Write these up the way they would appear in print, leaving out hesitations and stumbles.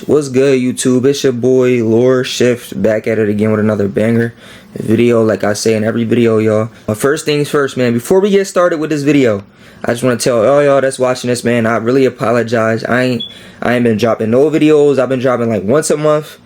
What's good, YouTube? It's your boy lorShift back at it again with another banger video, like I say in every video, y'all. First things first, man, before we get started with this video, I just want to tell all y'all that's watching this, man, I really apologize. I ain't been dropping no videos. I've been dropping like once a month.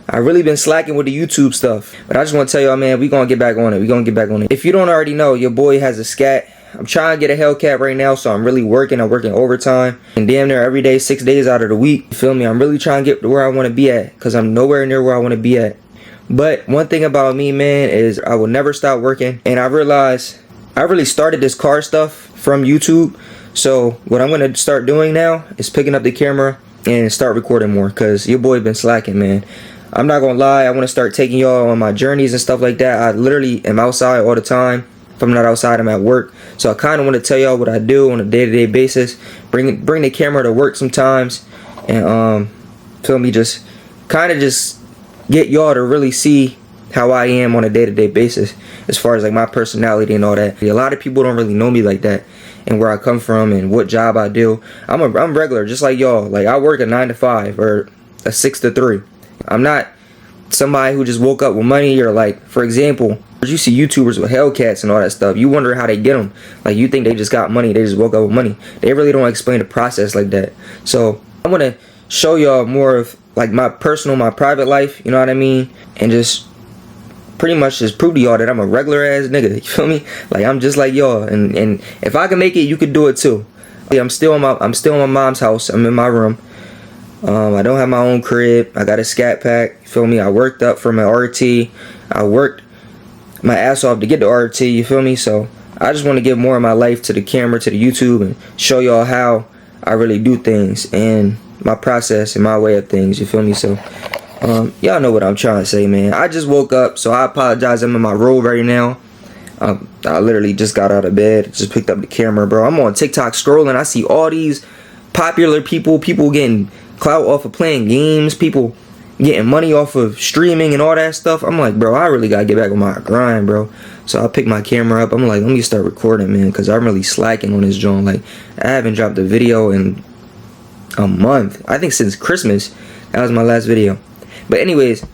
I really been slacking with the YouTube stuff, but I just want to tell y'all, man, we gonna get back on it. If you don't already know, your boy has a Scat. I'm trying to get a Hellcat right now, so I'm really working. I'm working overtime and damn near every day, 6 days out of the week. You feel me? I'm really trying to get to where I want to be at, because I'm nowhere near where I want to be at. But one thing about me, man, is I will never stop working. And I realized I really started this car stuff from YouTube. So what I'm going to start doing now is picking up the camera and start recording more, because your boy been slacking, man. I'm not going to lie. I want to start taking y'all on my journeys and stuff like that. I literally am outside all the time. If I'm not outside, I'm at work. So I kind of want to tell y'all what I do on a day-to-day basis. Bring the camera to work sometimes, and feel me, just kind of just get y'all to really see how I am on a day-to-day basis, as far as like my personality and all that. A lot of people don't really know me like that, and where I come from and what job I do. I'm regular, just like y'all. Like, I work a 9 to 5 or a 6 to 3. I'm not somebody who just woke up with money, or like, for example, you see YouTubers with Hellcats and all that stuff. You wonder how they get them. Like, you think they just got money, they just woke up with money. They really don't explain the process like that. So I'm gonna show y'all more of like my private life, you know what I mean, and just pretty much just prove to y'all that I'm a regular ass nigga. You feel me? Like, I'm just like y'all, and if I can make it, you could do it too. I'm still in my mom's house. I'm in my room. I don't have my own crib. I got a Scatpack. You feel me? I worked up from an RT. I worked my ass off to get the RT. You feel me? So I just want to give more of my life to the camera, to the YouTube, and show y'all how I really do things and my process and my way of things. You feel me? So y'all know what I'm trying to say, man. I just woke up, so I apologize. I'm in my robe right now. I literally just got out of bed, just picked up the camera, bro. I'm on TikTok scrolling. I see all these popular people getting clout off of playing games, people getting money off of streaming and all that stuff. I'm like, bro, I really gotta get back on my grind, bro. So I pick my camera up. I'm like, let me start recording, man, because I'm really slacking on this joint. Like, I haven't dropped a video in a month. I think since Christmas. That was my last video. But anyways,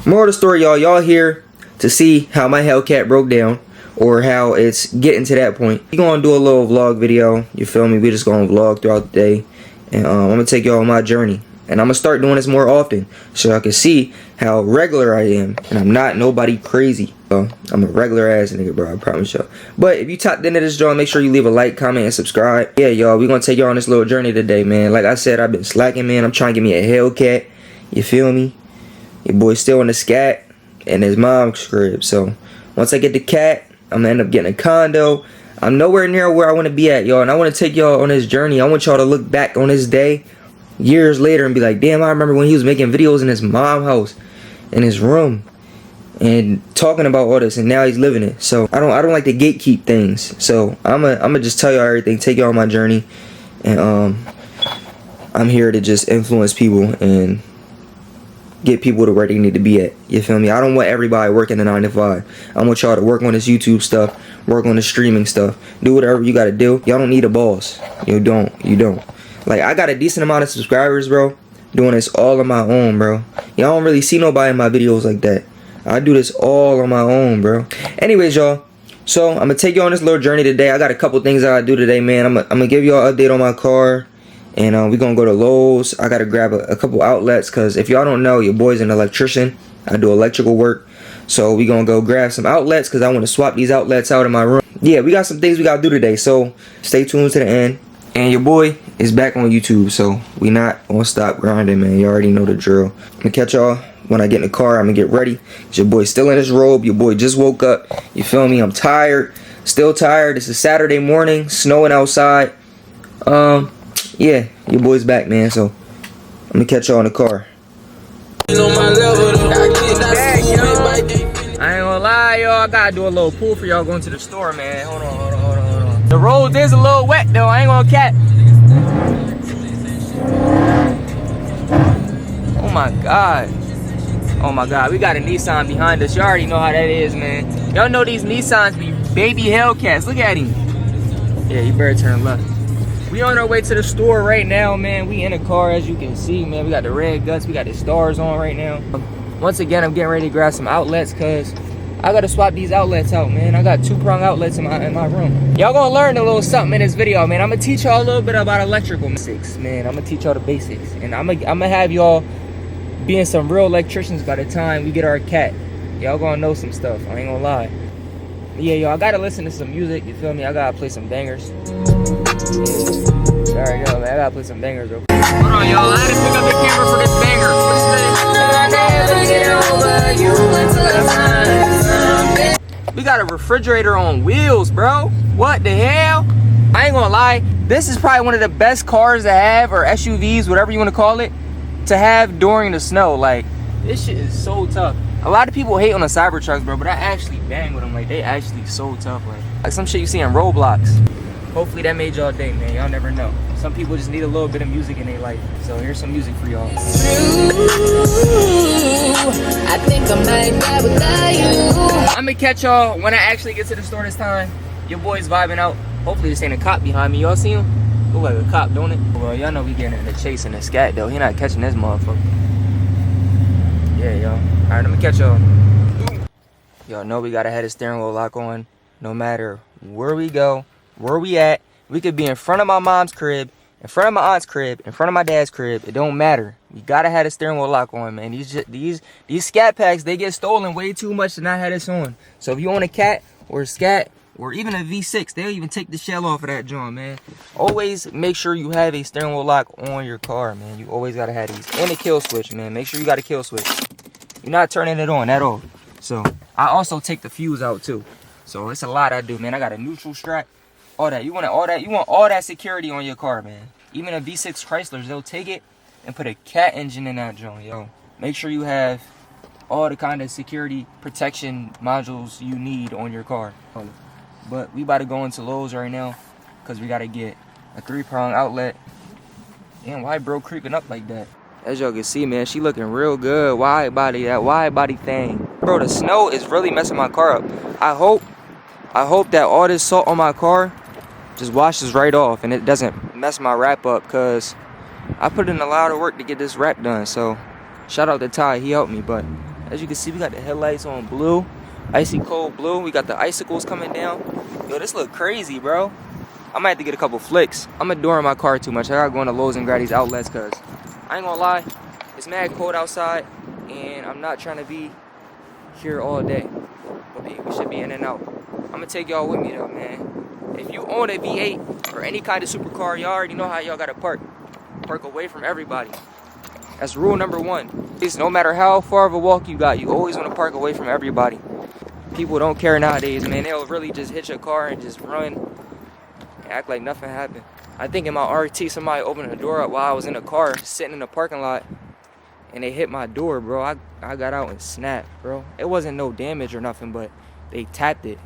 more of the story, y'all here to see how my Hellcat broke down, or how it's getting to that point. We gonna do a little vlog video, you feel me? We just gonna vlog throughout the day, and I'm gonna take y'all on my journey. And I'm gonna start doing this more often, so I can see how regular I am, and I'm not nobody crazy. So I'm a regular ass nigga, bro, I promise y'all. But if you tapped into this joint, make sure you leave a like, comment, and subscribe. Yeah, y'all, we gonna take y'all on this little journey today, man. Like I said, I've been slacking, man. I'm trying to get me a Hellcat. You feel me? Your boy's still in the Scat and his mom's crib. So once I get the cat, I'm gonna end up getting a condo. I'm nowhere near where I want to be at, y'all, and I want to take y'all on this journey. I want y'all to look back on this day years later and be like, damn, I remember when he was making videos in his mom's house, in his room, and talking about all this, and now he's living it. So I don't like to gatekeep things. So I'm gonna just tell y'all everything, take y'all on my journey, and I'm here to just influence people and get people to where they need to be at. You feel me? I don't want everybody working a 9 to 5. I want y'all to work on this YouTube stuff, work on the streaming stuff, do whatever you gotta do. Y'all don't need a boss. You don't. Like, I got a decent amount of subscribers, bro, doing this all on my own, bro. Y'all don't really see nobody in my videos like that. I do this all on my own, bro. Anyways, y'all, so I'm gonna take you on this little journey today. I got a couple things I gotta do today, man. I'm gonna give y'all an update on my car, and we're gonna go to Lowe's. I gotta grab a couple outlets, because if y'all don't know, your boy's an electrician. I do electrical work. So we gonna go grab some outlets, because I want to swap these outlets out in my room. Yeah, we got some things we gotta do today, so stay tuned to the end. And your boy is back on YouTube, so we not gonna stop grinding, man. You already know the drill. I'm gonna catch y'all when I get in the car. I'm gonna get ready. Your boy's still in his robe. Your boy just woke up. You feel me? I'm tired. Still tired. It's a Saturday morning, snowing outside. Yeah, your boy's back, man. So I'm gonna catch y'all in the car. I ain't gonna lie, y'all. I gotta do a little pull for y'all going to the store, man. Hold on. The road is a little wet though, I ain't gonna cap. Oh my god, we got a Nissan behind us. You already know how that is, man. Y'all know these Nissans be baby Hellcats. Look at him. Yeah, you better turn left. We on our way to the store right now, man. We in a car, as you can see, man. We got the red guts, we got the stars on right now. Once again, I'm getting ready to grab some outlets because I gotta swap these outlets out, man. I got 2-prong outlets in my room. Y'all gonna learn a little something in this video, man. I'm gonna teach y'all a little bit about electrical basics, man. I'm gonna teach y'all the basics, and I'm gonna have y'all being some real electricians by the time we get our cat. Y'all gonna know some stuff, I ain't gonna lie. Yeah, y'all, I gotta listen to some music, you feel me? I gotta play some bangers. Yeah. Alright, yo, man, I gotta play some bangers, bro. Hold on, y'all, I had to pick up the camera for this banger. We got a refrigerator on wheels, bro. What the hell? I ain't gonna lie, this is probably one of the best cars to have, or SUVs, whatever you wanna call it, to have during the snow. Like, this shit is so tough. A lot of people hate on the Cybertrucks, bro, but I actually bang with them. Like, they actually so tough. Like some shit you see in Roblox. Hopefully that made y'all day, man. Y'all never know. Some people just need a little bit of music in their life. So here's some music for y'all. I think I might die without you. I'm gonna catch y'all when I actually get to the store this time. Your boy's vibing out. Hopefully this ain't a cop behind me. Y'all see him? Look like a cop, don't it? Well, y'all know we getting in the chase in the scat, though. He not catching this motherfucker. Yeah, y'all. All right, let me catch y'all. Y'all know we gotta have the steering wheel lock on. No matter where we go, where we at. We could be in front of my mom's crib, in front of my aunt's crib, in front of my dad's crib. It don't matter. We gotta have the steering wheel lock on, man. These Scatpacks, they get stolen way too much to not have this on. So if you own a cat or a Scat or even a V6, they'll even take the shell off of that joint, man. Always make sure you have a steering wheel lock on your car, man. You always gotta have these. And a kill switch, man. Make sure you got a kill switch. You're not turning it on at all. So I also take the fuse out too. So it's a lot I do, man. I got a neutral strap. All that. You want all that security on your car, man. Even a V6 Chryslers, they'll take it and put a cat engine in that joint, yo. Make sure you have all the kind of security protection modules you need on your car. But we about to go into Lowe's right now because we got to get a 3-prong outlet. Damn, why bro creeping up like that? As y'all can see, man, she looking real good. Wide body, that wide body thing. Bro, the snow is really messing my car up. I hope that all this salt on my car just washes right off and it doesn't mess my wrap up, because I put in a lot of work to get this wrap done. So shout out to Ty, he helped me. But as you can see, we got the headlights on blue, icy cold blue. We got the icicles coming down. Yo, this look crazy, bro. I might have to get a couple flicks. I'm adoring my car too much. I gotta go into Lowe's and grab these outlets because I ain't gonna lie, it's mad cold outside and I'm not trying to be here all day. But we should be in and out. I'm gonna take y'all with me though, man. If you own a V8 or any kind of supercar, y'all already know how y'all gotta park. Park away from everybody. That's rule number 1. No matter how far of a walk you got, you always want to park away from everybody. People don't care nowadays, man. They'll really just hit your car and just run and act like nothing happened. I think in my RT, somebody opened the door up while I was in a car sitting in the parking lot and they hit my door, bro. I got out and snapped, bro. It wasn't no damage or nothing, but they tapped it.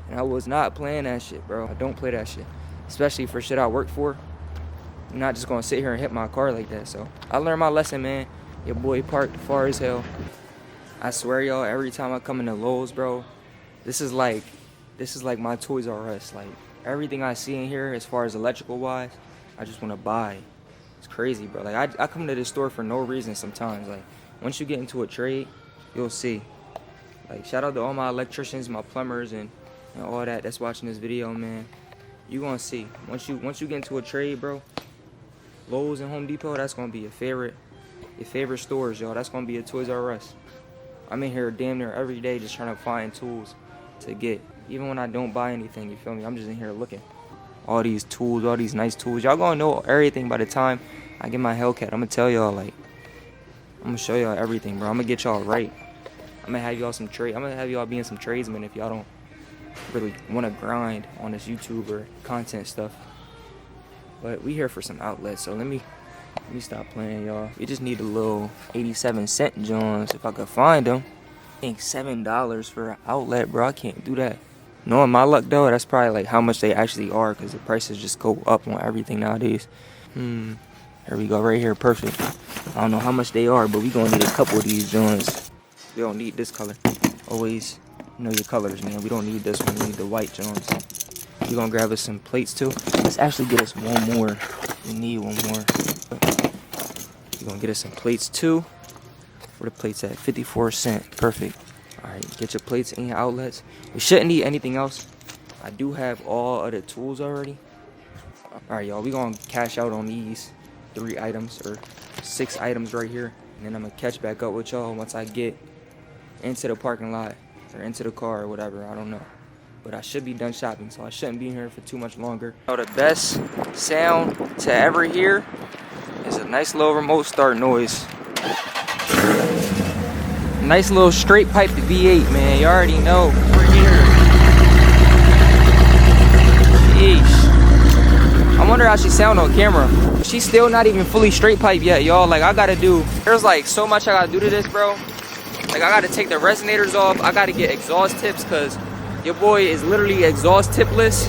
And I was not playing that shit, bro. I don't play that shit. Especially for shit I work for. I'm not just gonna sit here and hit my car like that. So I learned my lesson, man. Your boy parked far as hell. I swear, y'all, every time I come into Lowe's, bro, this is like my Toys R Us. Like, everything I see in here as far as electrical wise, I just wanna buy. It's crazy, bro. Like, I come to this store for no reason sometimes. Like, once you get into a trade, you'll see. Like, shout out to all my electricians, my plumbers, and all that's watching this video, man. You gonna see. Once you get into a trade, bro, Lowe's and Home Depot, that's gonna be your favorite stores, y'all. That's gonna be a Toys R Us. I'm in here damn near every day just trying to find tools to get. Even when I don't buy anything, you feel me? I'm just in here looking. All these tools, all these nice tools. Y'all gonna know everything by the time I get my Hellcat. I'm gonna tell y'all, like, I'm gonna show y'all everything, bro. I'm gonna get y'all right. I'm gonna have y'all being some tradesmen if y'all don't really want to grind on this YouTuber content stuff. But we here for some outlets, so let me stop playing, y'all. We just need a little 87-cent Johns if I could find them. I think $7 for an outlet, bro. I can't do that. Knowing my luck though, that's probably like how much they actually are, because the prices just go up on everything nowadays. Here we go, right here, perfect. I don't know how much they are, but we gonna need a couple of these Johns. We don't need this color. Always know your colors, man. We don't need this one. We need the white Johns. We're gonna grab us some plates too. Let's actually get us one more. We need one more. We're gonna get us some plates too. Where the plates at? 54 cents. Perfect. Alright, get your plates and your outlets. We shouldn't need anything else. I do have all of the tools already. Alright, y'all, we gonna cash out on these 3 items or 6 items right here. And then I'm gonna catch back up with y'all once I get into the parking lot or into the car or whatever. I don't know. But I should be done shopping, so I shouldn't be in here for too much longer. So the best sound to ever hear is a nice little remote start noise. Nice little straight pipe to V8, man. You already know. We're here. Sheesh. I wonder how she sound on camera. She's still not even fully straight pipe yet, y'all. Like, I gotta do, there's like so much I gotta do to this, bro. Like, I gotta take the resonators off. I gotta get exhaust tips because your boy is literally exhaust tipless.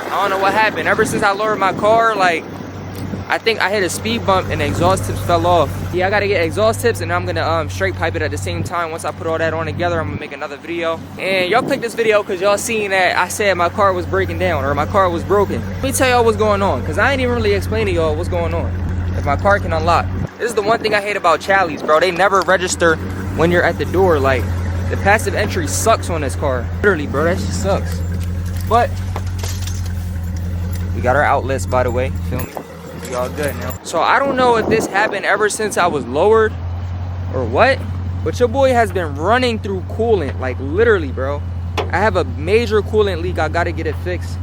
I don't know what happened. Ever since I lowered my car, like, I think I hit a speed bump and the exhaust tips fell off. Yeah, I gotta get exhaust tips and I'm gonna straight pipe it at the same time. Once I put all that on together, I'm gonna make another video. And y'all click this video because y'all seen that I said my car was breaking down or my car was broken. Let me tell y'all what's going on because I ain't even really explain to y'all what's going on. If my car can unlock. This is the one thing I hate about Challies, bro. They never register when you're at the door. Like, the passive entry sucks on this car. Literally, bro, that shit sucks. But we got our outlets, by the way. Feel me? We all good now. So I don't know if this happened ever since I was lowered or what, but your boy has been running through coolant, like literally, bro. I have a major coolant leak. I gotta get it fixed.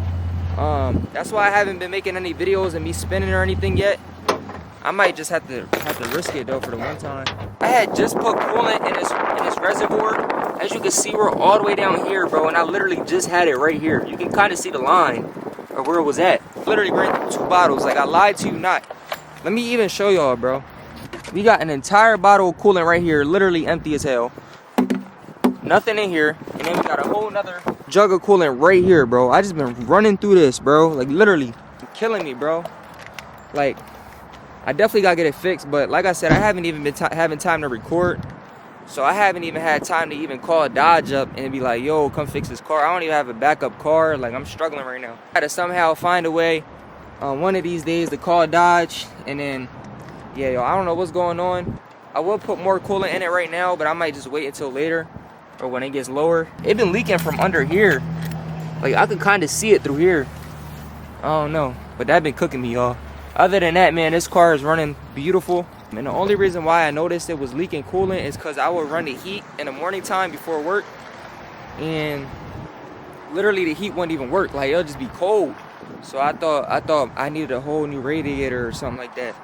That's why I haven't been making any videos and me spinning or anything yet. I might just have to risk it though for the one time. I had just put coolant in this reservoir. As you can see, we're all the way down here, bro, and I literally just had it right here. You can kind of see the line or where it was at. Literally ran through 2 bottles. Like, I lied to you not. Let me even show y'all, bro. We got an entire bottle of coolant right here, literally empty as hell. Nothing in here. And then we got a whole nother jug of coolant right here, bro. I just been running through this, bro. Like, literally killing me, bro. Like, I definitely gotta get it fixed, but like I said, I haven't even been having time to record. So I haven't even had time to even call Dodge up and be like, yo, come fix this car. I don't even have a backup car. Like, I'm struggling right now. I gotta somehow find a way one of these days to call Dodge. And then, yeah, yo, I don't know what's going on. I will put more coolant in it right now, but I might just wait until later or when it gets lower. It been leaking from under here. Like, I could kind of see it through here. I don't know, but that been cooking me, y'all. Other than that, man, this car is running beautiful. And the only reason why I noticed it was leaking coolant is because I would run the heat in the morning time before work. And literally the heat wouldn't even work. Like, it'll just be cold. So I thought I needed a whole new radiator or something like that.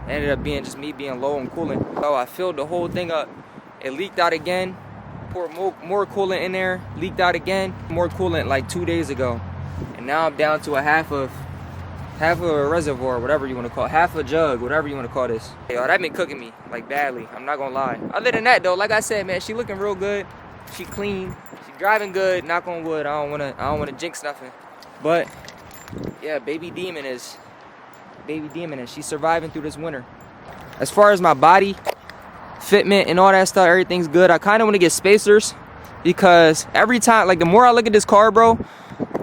Ended up being just me being low on coolant. So I filled the whole thing up. It leaked out again. Poured more coolant in there. Leaked out again. More coolant like 2 days ago. And now I'm down to a half of a reservoir, whatever you want to call it, half a jug, whatever you want to call this. Yo, that been cooking me, like, badly. I'm not gonna lie. Other than that, though, like I said, man, she looking real good. She clean. She driving good. Knock on wood. I don't wanna jinx nothing. But yeah, baby demon is she's surviving through this winter. As far as my body fitment and all that stuff, everything's good. I kind of want to get spacers because every time, like, the more I look at this car, bro,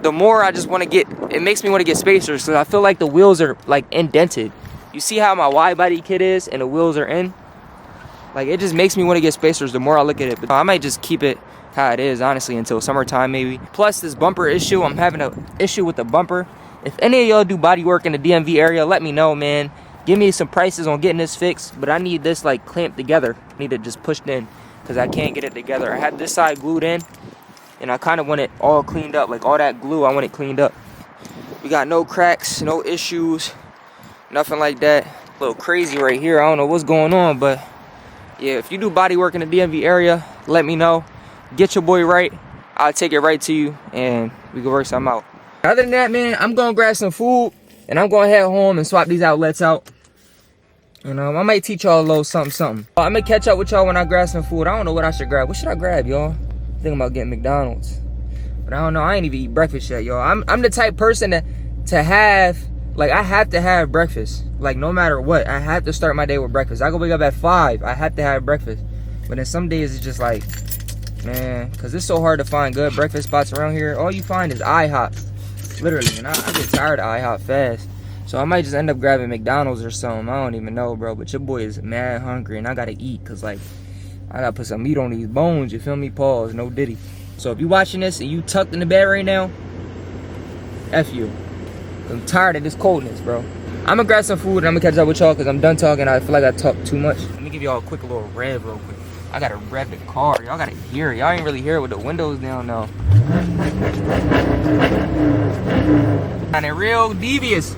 the more I just want to get, it makes me want to get spacers because I feel like the wheels are like indented. You see how my wide body kit is and the wheels are in? Like, it just makes me want to get spacers the more I look at it. But I might just keep it how it is, honestly, until summertime maybe. Plus this bumper issue, I'm having an issue with the bumper. If any of y'all do body work in the DMV area, let me know, man. Give me some prices on getting this fixed, but I need this like clamped together. I need it just pushed in because I can't get it together. I had this side glued in and I kind of want it all cleaned up. Like, all that glue, I want it cleaned up. We got no cracks, no issues, nothing like that. A little crazy right here. I don't know what's going on, but yeah, if you do body work in the DMV area, let me know. Get your boy right. I'll take it right to you and we can work something out. Other than that, man, I'm gonna grab some food and I'm gonna head home and swap these outlets out. And I might teach y'all a little something. I'm gonna catch up with y'all when I grab some food. I don't know what I should grab. What should I grab, y'all? Thinking about getting McDonald's. But I don't know. I ain't even eat breakfast yet, y'all. I'm the type person to have, like, I have to have breakfast. Like, no matter what, I have to start my day with breakfast. I go wake up at 5. I have to have breakfast. But then some days it's just like, man, because it's so hard to find good breakfast spots around here. All you find is IHOP, literally, and I get tired of IHOP fast. So I might just end up grabbing McDonald's or something. I don't even know, bro. But your boy is mad hungry, and I gotta eat, cause like I gotta put some meat on these bones. You feel me? Pause. No diddy. So if you watching this and you tucked in the bed right now, F you. I'm tired of this coldness, bro. I'm gonna grab some food and I'm gonna catch up with y'all because I'm done talking. I feel like I talked too much. Let me give y'all a quick little rev real quick. I gotta rev the car. Y'all gotta hear it. Y'all ain't really hear it with the windows down now. And it real devious.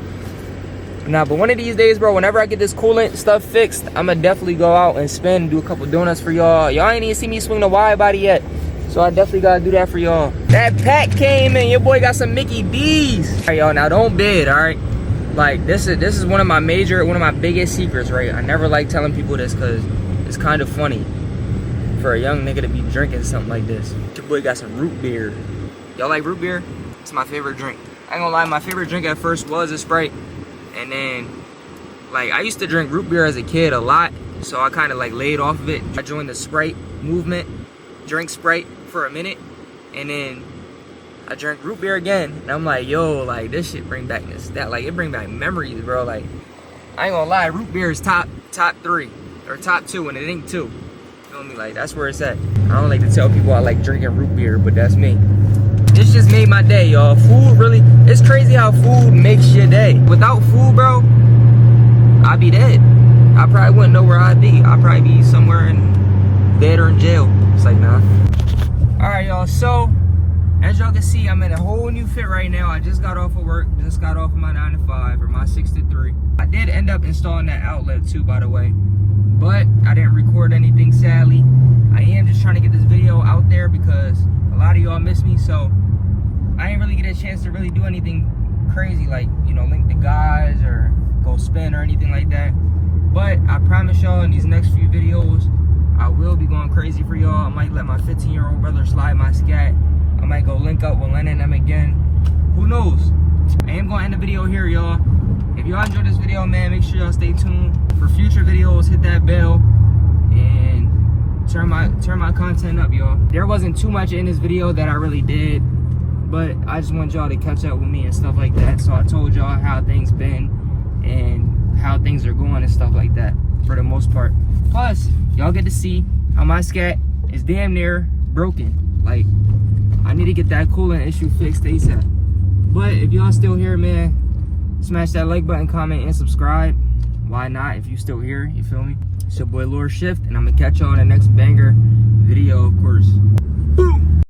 Nah, but one of these days, bro, whenever I get this coolant stuff fixed, I'm gonna definitely go out and spin and do a couple donuts for y'all. Y'all ain't even see me swing the wide body yet. So I definitely gotta do that for y'all. That pack came in. Your boy got some Mickey D's. All right, y'all, now don't bid, all right? Like, this is one of my biggest secrets, right? I never like telling people this because it's kind of funny for a young nigga to be drinking something like this. Your boy got some root beer. Y'all like root beer? It's my favorite drink. I ain't gonna lie, my favorite drink at first was a Sprite. And then, like, I used to drink root beer as a kid a lot. So I kind of like laid off of it. I joined the Sprite movement, drank Sprite for a minute, and then I drank root beer again, and I'm like, yo, like, this shit bring back like, it bring back memories, bro. Like, I ain't gonna lie, root beer is top 3 or top 2, and it ain't 2. Feel me? Like, that's where it's at. I don't like to tell people I like drinking root beer, but that's me. This just made my day, y'all. Food really, it's crazy how food makes your day. Without food, bro, I'd be dead. I probably wouldn't know where I'd be. I'd probably be somewhere in dead or in jail. It's like, nah. All right, y'all, so as y'all can see, I'm in a whole new fit right now. I just got off of work, just got off of my 9 to 5 or my 6 to 3. I did end up installing that outlet too, by the way, but I didn't record anything, sadly. I am just trying to get this video out there because a lot of y'all miss me, so I ain't really get a chance to really do anything crazy, like, you know, link the guys or go spin or anything like that. But I promise y'all, in these next few videos, I will be going crazy for y'all. I might let my 15-year-old brother slide my scat. I might go link up with Len and them again. Who knows? I am going to end the video here, y'all. If y'all enjoyed this video, man, make sure y'all stay tuned for future videos. Hit that bell and turn my content up, y'all. There wasn't too much in this video that I really did, but I just want y'all to catch up with me and stuff like that. So I told y'all how things been and how things are going and stuff like that for the most part. Plus, y'all get to see how my scat is damn near broken. Like, I need to get that coolant issue fixed ASAP. But if y'all still here, man, smash that like button, comment, and subscribe. Why not if you still here, you feel me? It's your boy lorShift, and I'm gonna catch y'all in the next banger video, of course.